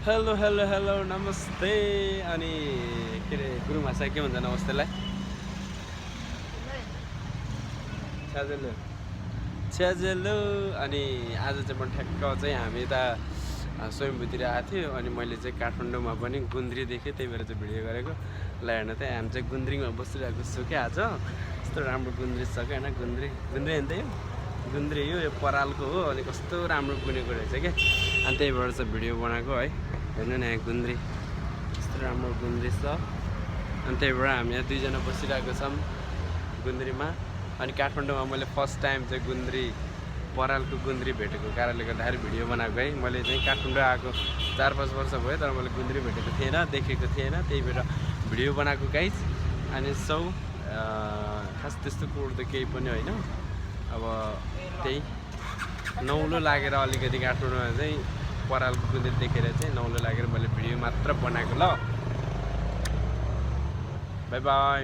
hello hello hello नमस्ते अनि के अरे गुरुङ भाषा के भन्छ नमस्तेलाई छ्याजेलो छ्याजेलो अनि आज चाहिँ म ठ्याक्क चाहिँ हामी त स्वयम्भूतिर आएको थियो अनि मैले चाहिँ काठमाडौँमा पनि गुन्द्री देखेँ त्यही भएर चाहिँ भिडियो गरेको ल हेर्नु त हामी चाहिँ गुन्द्रीमा बसिरहेको छु क्या आज यस्तो राम्रो गुन्द्री छ क्या होइन गुन्द्री गुन्द्री हेर्नु त यो गुन्द्री यो परालको हो अनि कस्तो राम्रो बुनेको रहेछ क्या अनि त्यही भएर चाहिँ भिडियो बनाएको है हेर्नु न यहाँ गुन्द्री कस्तो राम्रो गुन्द्री छ अनि त्यही भएर हामी यहाँ दुईजना बसिरहेको छौँ गुन्द्रीमा अनि काठमाडौँमा मैले फर्स्ट टाइम चाहिँ गुन्द्री परालको गुन्द्री भेटेको कारणले गर्दाखेरि भिडियो बनाएको है मैले चाहिँ काठमाडौँ आएको 4-5 वर्ष भयो तर मैले गुन्द्री भेटेको थिएन देखेको थिएन त्यही भएर भिडियो बनाएको गाइस अनि खास त्यस्तो कुरो त केही पनि होइन अब त्यही नौलो लागेर अलिकति काठमाडौँमा चाहिँ परालको गुन्द्री देखेर चाहिँ नौलो लागेर मैले भिडियो मात्र बनाएको ल बाई बाई